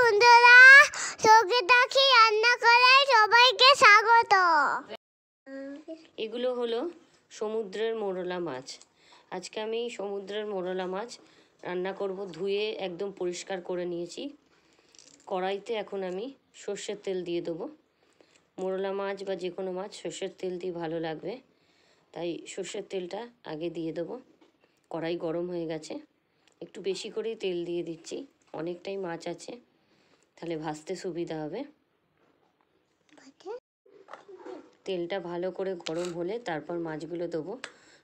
বন্ধুরা, সৌখিতাখি রান্না করে সবাইকে স্বাগত। এগুলো হলো সমুদ্রের মোরলা মাছ। আজকে আমি সমুদ্রের মোরলা মাছ রান্না করব। ধুয়ে একদম পরিষ্কার করে নিয়েছি। কড়াইতে এখন আমি সর্ষের তেল দিয়ে দেবো। মোরলা মাছ বা যে কোনো মাছ সর্ষের তেল দিয়ে ভালো লাগবে, তাই সর্ষের তেলটা আগে দিয়ে দেবো। কড়াই গরম হয়ে গেছে, একটু বেশি করেই তেল দিয়ে দিচ্ছি, অনেকটাই মাছ আছে, তাহলে ভাজতে সুবিধা হবে। তেলটা ভালো করে গরম হলে তারপর মাছগুলো দেবো।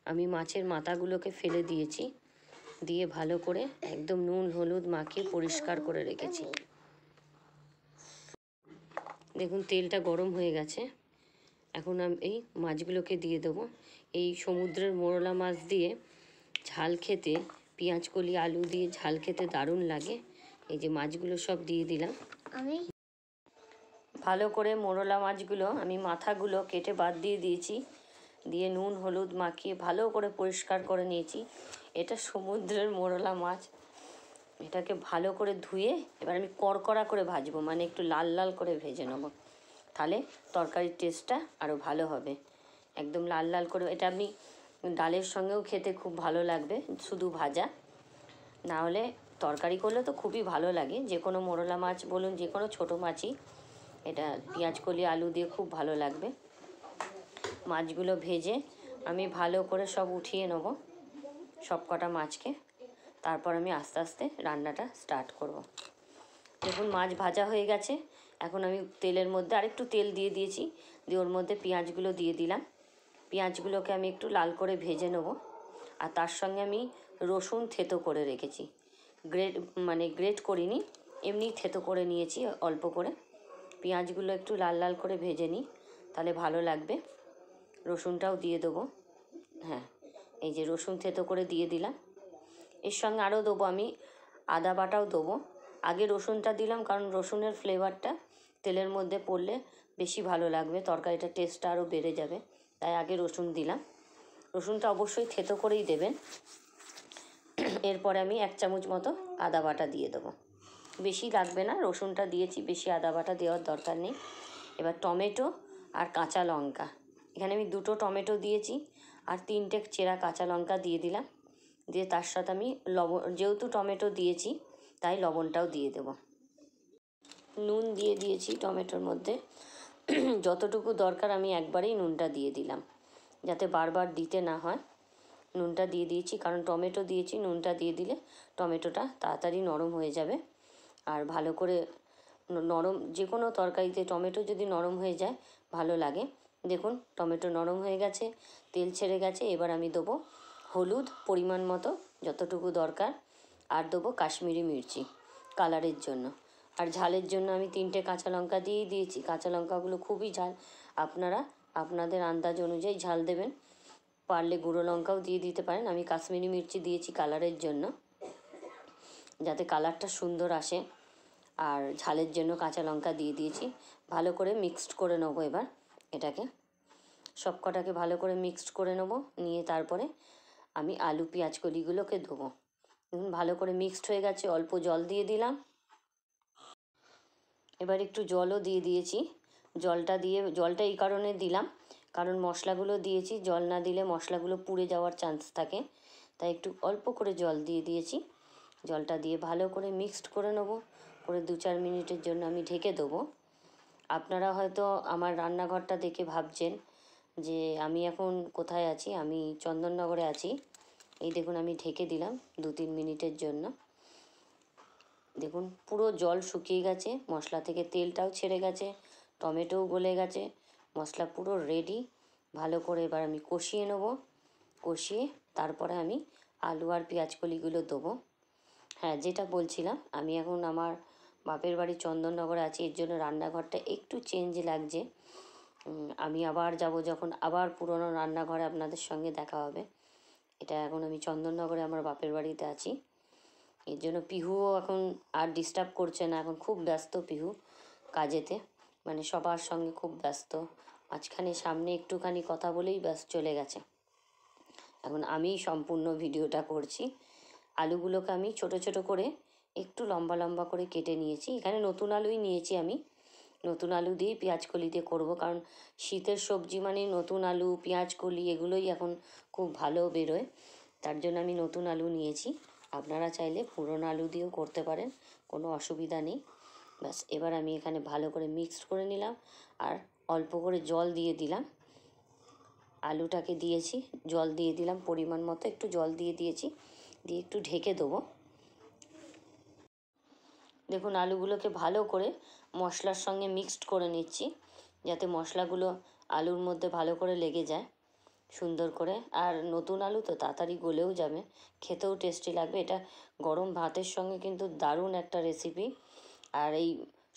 আমি মাছের মাথাগুলোকে ফেলে দিয়েছি, দিয়ে ভালো করে একদম নুন হলুদ মাখিয়ে পরিষ্কার করে রেখেছি। দেখুন তেলটা গরম হয়ে গেছে, এখন আমি এই মাছগুলোকে দিয়ে দেবো। এই সমুদ্রের মোরলা মাছ দিয়ে ঝাল খেতে, পেঁয়াজ কলি আলু দিয়ে ঝাল খেতে দারুণ লাগে। এই যে মাছগুলো সব দিয়ে দিলাম। ভালো করে মোরলা মাছগুলো আমি মাথাগুলো কেটে বাদ দিয়ে দিয়েছি, দিয়ে নুন হলুদ মাখিয়ে ভালো করে পরিষ্কার করে নিয়েছি। এটা সমুদ্রের মোরলা মাছ, এটাকে ভালো করে ধুয়ে এবার আমি কড়কড়া করে ভাজবো, মানে একটু লাল লাল করে ভেজে নেব, তাহলে তরকারির টেস্টটা আরও ভালো হবে। একদম লাল লাল করে, এটা আমি ডালের সঙ্গেও খেতে খুব ভালো লাগবে, শুধু ভাজা না হলে তরকারি করলে তো খুবই ভালো লাগে। যে কোনো মোরলা মাছ বলুন, যে কোনো ছোটো মাছই এটা পেঁয়াজ কলি আলু দিয়ে খুব ভালো লাগবে। মাছগুলো ভেজে আমি ভালো করে সব উঠিয়ে নেব, সব কটা মাছকে, তারপর আমি আস্তে আস্তে রান্নাটা স্টার্ট করব। দেখুন মাছ ভাজা হয়ে গেছে, এখন আমি তেলের মধ্যে আরেকটু তেল দিয়ে দিয়েছি, দিয়ে ওর মধ্যে পেঁয়াজগুলো দিয়ে দিলাম। পেঁয়াজগুলোকে আমি একটু লাল করে ভেজে নেব, আর তার সঙ্গে আমি রসুন থেতো করে রেখেছি, গ্রেট করিনি, এমনি থেতো করে নিয়েছি অল্প করে। পেঁয়াজগুলো একটু লাল লাল করে ভেজে নিই, তাহলে ভালো লাগবে। রসুনটাও দিয়ে দেবো, হ্যাঁ এই যে রসুন থেতো করে দিয়ে দিলাম। এর সঙ্গে আরও দেবো আমি আদা বাটাও দেবো। আগে রসুনটা দিলাম কারণ রসুনের ফ্লেভারটা তেলের মধ্যে পড়লে বেশি ভালো লাগবে, তরকারিটার টেস্টটা আরও বেড়ে যাবে, তাই আগে রসুন দিলাম। রসুনটা অবশ্যই থেতো করেই দেবেন। এরপরে আমি 1 চামচ মতো আদা বাটা দিয়ে দেবো, বেশি লাগবে না, রসুনটা দিয়েছি, বেশি আদা বাটা দেওয়ার দরকার নেই। এবার টমেটো আর কাঁচা লঙ্কা, এখানে আমি 2টো টমেটো দিয়েছি আর 3টে চেরা কাঁচা লঙ্কা দিয়ে দিলাম। দিয়ে তার সাথে আমি লবণ, যেহেতু টমেটো দিয়েছি তাই লবণটাও দিয়ে দেব। নুন দিয়ে দিয়েছি টমেটোর মধ্যে, যতটুকু দরকার আমি একবারেই নুনটা দিয়ে দিলাম, যাতে বারবার দিতে না হয়। নুনটা দিয়ে দিয়েছি কারণ টমেটো দিয়েছি, নুনটা দিয়ে দিলে টমেটোটা তাড়াতাড়ি নরম হয়ে যাবে। আর ভালো করে নরম, যে কোনো তরকারিতে টমেটো যদি নরম হয়ে যায় ভালো লাগে। দেখুন টমেটো নরম হয়ে গেছে, তেল ছেড়ে গেছে। এবার আমি দেবো হলুদ পরিমাণ মতো, যতটুকু দরকার, আর দেবো কাশ্মীরি মির্চি কালারের জন্য। আর ঝালের জন্য আমি 3টে কাঁচা লঙ্কা দিয়েই দিয়েছি। কাঁচা লঙ্কাগুলো খুবই ঝাল, আপনারা আপনাদের আন্দাজ অনুযায়ী ঝাল দেবেন, পারলে গুঁড়ো লঙ্কাও দিয়ে দিতে পারেন। আমি কাশ্মীরি মির্চি দিয়েছি কালারের জন্য, যাতে কালারটা সুন্দর আসে, আর ঝালের জন্য কাঁচা লঙ্কা দিয়ে দিয়েছি। ভালো করে মিক্সড করে নেবো এবার এটাকে, সব কটাকে ভালো করে মিক্সড করে নেবো, নিয়ে তারপরে আমি আলু পেঁয়াজ কলিগুলোকে দেবো। দেখুন ভালো করে মিক্সড হয়ে গেছে, অল্প জল দিয়ে দিলাম। এবার একটু জলও দিয়ে দিয়েছি। জলটা এই কারণে দিলাম কারণ মশলাগুলো দিয়েছি, জল না দিলে মশলাগুলো পুড়ে যাওয়ার চান্স থাকে, তাই একটু অল্প করে জল দিয়ে দিয়েছি। জলটা দিয়ে ভালো করে মিক্সড করে নেবো, করে 2-4 মিনিটের জন্য আমি ঢেকে দেবো। আপনারা হয়তো আমার রান্নাঘরটা দেখে ভাবছেন যে আমি এখন কোথায় আছি, আমি চন্দননগরে আছি। এই দেখুন আমি ঢেকে দিলাম 2-3 মিনিটের জন্য। দেখুন পুরো জল শুকিয়ে গেছে, মশলা থেকে তেলটাও ছেড়ে গেছে, টমেটোও গলে গেছে, মশলা পুরো রেডি। ভালো করে এবার আমি কষিয়ে নেব, কষিয়ে তারপরে আমি আলু আর পেঁয়াজ কলিগুলো দেবো। হ্যাঁ যেটা বলছিলাম, আমি এখন আমার বাপের বাড়ি চন্দননগরে আছি, এর জন্য রান্নাঘরটা একটু চেঞ্জ লাগছে। আমি আবার যাব, যখন আবার পুরনো রান্নাঘরে আপনাদের সঙ্গে দেখা হবে। এটা এখন আমি চন্দননগরে আমার বাপের বাড়িতে আছি, এর জন্য পিহুও এখন আর ডিস্টার্ব করছে না, এখন খুব ব্যস্ত পিহু কাজেতে, মানে সবার সঙ্গে খুব ব্যস্ত। মাঝখানে সামনে একটুখানি কথা বলেই ব্যস্ত চলে গেছে, এখন আমিই সম্পূর্ণ ভিডিওটা করছি। আলুগুলোকে আমি ছোট ছোট করে একটু লম্বা লম্বা করে কেটে নিয়েছি। এখানে নতুন আলুই নিয়েছি আমি, নতুন আলু দিয়ে পেঁয়াজ কলি দিয়ে করবো, কারণ শীতের সবজি মানে নতুন আলু পেঁয়াজ কলি এগুলোই এখন খুব ভালো বেরোয়, তার জন্য আমি নতুন আলু নিয়েছি। আপনারা চাইলে পুরনো আলু দিয়েও করতে পারেন, কোনো অসুবিধা নেই। ব্যাস এবার আমি এখানে ভালো করে মিক্সড করে নিলাম আর অল্প করে জল দিয়ে দিলাম। আলুটাকে দিয়েছি, জল দিয়ে দিলাম পরিমাণ মতো, একটু জল দিয়ে দিয়েছি, দিয়ে একটু ঢেকে দেবো। দেখুন আলুগুলোকে ভালো করে মশলার সঙ্গে মিক্সড করে নিচ্ছি, যাতে মশলাগুলো আলুর মধ্যে ভালো করে লেগে যায় সুন্দর করে। আর নতুন আলু তো তাড়াতাড়ি গলেও যাবে, খেতেও টেস্টি লাগবে। এটা গরম ভাতের সঙ্গে কিন্তু দারুণ একটা রেসিপি। আর এই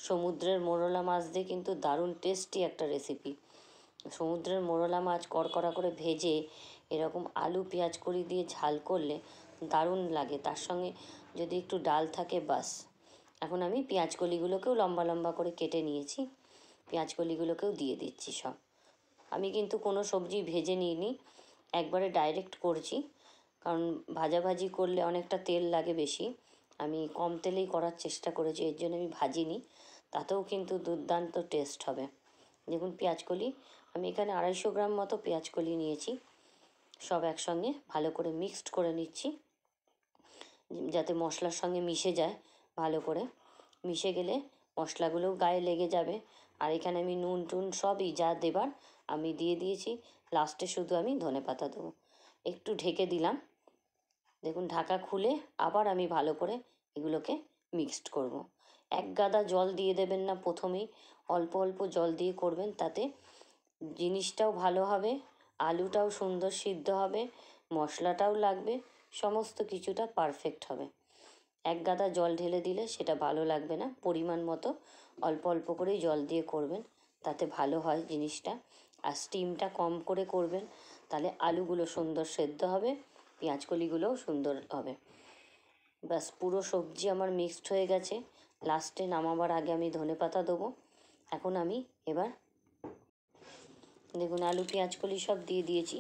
সমুদ্রের মোরলা মাছ দিয়ে কিন্তু দারুণ টেস্টি একটা রেসিপি। সমুদ্রের মোরলা মাছ কড়কড়া করে ভেজে এরকম আলু পেঁয়াজ কলি দিয়ে ঝাল করলে দারুণ লাগে, তার সঙ্গে যদি একটু ডাল থাকে বাস। এখন আমি পেঁয়াজ কলিগুলোকেও লম্বা লম্বা করে কেটে নিয়েছি, পেঁয়াজ কলিগুলোকেও দিয়ে দিচ্ছি সব। আমি কিন্তু কোনো সবজি ভেজে নিইনি, একবারে ডাইরেক্ট করছি, কারণ ভাজাভাজি করলে অনেকটা তেল লাগে বেশি। আমি কম তেলেই করার চেষ্টা করেছি, এর জন্য আমি ভাজিনি, তাতেও কিন্তু দুর্দান্ত টেস্ট হবে। দেখুন পেঁয়াজকলি আমি এখানে 250 গ্রাম মতো পেঁয়াজকলি নিয়েছি, সব একসঙ্গে ভালো করে মিক্সড করে নিচ্ছি, যাতে মশলার সঙ্গে মিশে যায় ভালো করে। মিশে গেলে মশলাগুলোও গায়ে লেগে যাবে। আর এখানে আমি নুন টুন সবই যা দেবার আমি দিয়ে দিয়েছি, লাস্টে শুধু আমি ধনেপাতা দেবো। একটু ঢেকে দিলাম, দেখুন ঢাকা খুলে আবার আমি ভালো করে এগুলোকে মিক্সড করব। এক গাদা জল দিয়ে দেবেন না প্রথমেই, অল্প অল্প জল দিয়ে করবেন, তাতে জিনিসটাও ভালো হবে, আলুটাও সুন্দর সিদ্ধ হবে, মশলাটাও লাগবে, সমস্ত কিছুটা পারফেক্ট হবে। এক গাদা জল ঢেলে দিলে সেটা ভালো লাগবে না, পরিমাণ মতো অল্প অল্প করেই জল দিয়ে করবেন, তাতে ভালো হয় জিনিসটা। আর স্টিমটা কম করে করবেন, তাহলে আলুগুলো সুন্দর সেদ্ধ হবে, পেঁয়াজকলিগুলোও সুন্দর হবে। ব্যাস পুরো সবজি আমার মিক্সড হয়ে গেছে, লাস্টে নামাবার আগে আমি ধনেপাতা দেবো। এখন আমি এবার দেখুন আলু পেঁয়াজকলি সব দিয়ে দিয়েছি,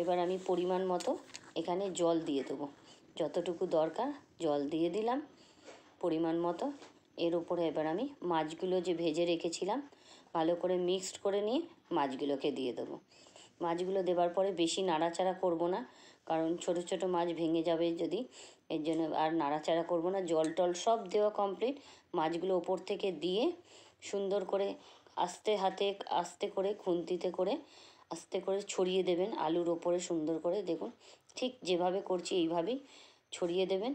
এবার আমি পরিমাণ মতো এখানে জল দিয়ে দেবো, যতটুকু দরকার জল দিয়ে দিলাম পরিমাণ মতো। এর উপরে এবার আমি মাছগুলো যে ভেজে রেখেছিলাম ভালো করে মিক্সড করে নিয়ে মাছগুলোকে দিয়ে দেবো। মাছগুলো দেওয়ার পরে বেশি নাড়াচাড়া করব না, কারণ ছোট ছোট মাছ ভেঙে যাবে যদি, এর জন্য আর নাড়াচাড়া করব না। জল টল সব দেওয়া কমপ্লিট, মাছগুলো ওপর থেকে দিয়ে সুন্দর করে আস্তে করে খুন্তিতে করে আস্তে করে ছড়িয়ে দেবেন আলুর ওপরে সুন্দর করে। দেখুন ঠিক যেভাবে করছি এইভাবেই ছড়িয়ে দেবেন।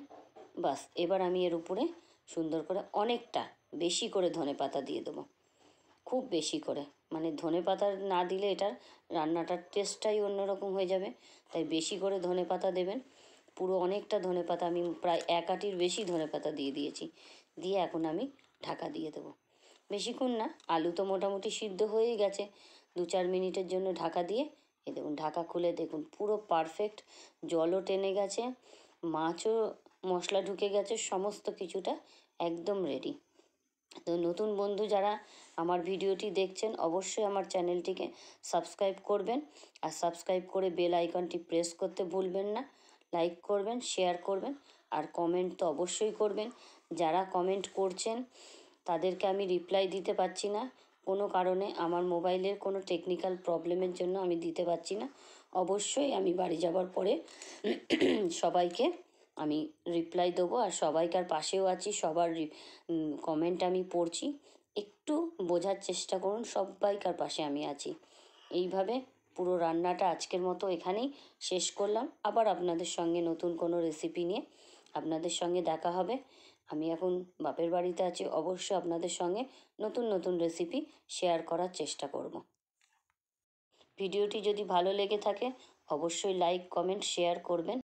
বাস এবার আমি এর উপরে সুন্দর করে অনেকটা বেশি করে ধনেপাতা দিয়ে দেবো, খুব বেশি করে, মানে ধনেপাতা না দিলে এটার রান্নাটার টেস্টটাই অন্যরকম হয়ে যাবে, তাই বেশি করে ধনেপাতা দেবেন। পুরো অনেকটা ধনেপাতা, আমি প্রায় 1 আঁটির বেশি ধনেপাতা দিয়ে দিয়েছি। দিয়ে এখন আমি ঢাকা দিয়ে দেবো। বেশিক্ষণ না, আলু তো মোটামুটি সিদ্ধ হয়েই গেছে, 2-4 মিনিটের জন্য ঢাকা দিয়ে এ দেখুন ঢাকা খুলে দেখুন পুরো পারফেক্ট, জলও টেনে গেছে, মাছও মশলা ঢুকে গেছে, সমস্ত কিছুটা একদম রেডি। তো নতুন বন্ধু যারা আমার ভিডিওটি দেখছেন অবশ্যই আমার চ্যানেলটিকে সাবস্ক্রাইব করবেন, আর সাবস্ক্রাইব করে বেল আইকনটি প্রেস করতে ভুলবেন না। লাইক করবেন, শেয়ার করবেন, আর কমেন্ট তো অবশ্যই করবেন। যারা কমেন্ট করছেন তাদেরকে আমি রিপ্লাই দিতে পারছি না, কোনো কারণে আমার মোবাইলের কোনো টেকনিক্যাল প্রবলেমের জন্য আমি দিতে পারছি না। অবশ্যই আমি বাড়ি যাবার পরে সবাইকে আমি রিপ্লাই দেবো, আর সবাইকার পাশেও আছি, সবার কমেন্ট আমি পড়ছি। একটু বোঝার চেষ্টা করুন, সবাইকার পাশে আমি আছি। এইভাবে পুরো রান্নাটা আজকের মতো এখানেই শেষ করলাম। আবার আপনাদের সঙ্গে নতুন কোনো রেসিপি নিয়ে আপনাদের সঙ্গে দেখা হবে। আমি এখন বাপের বাড়িতে আছি, অবশ্যই আপনাদের সঙ্গে নতুন নতুন রেসিপি শেয়ার করার চেষ্টা করব। ভিডিওটি যদি ভালো লেগে থাকে অবশ্যই লাইক কমেন্ট শেয়ার করবেন।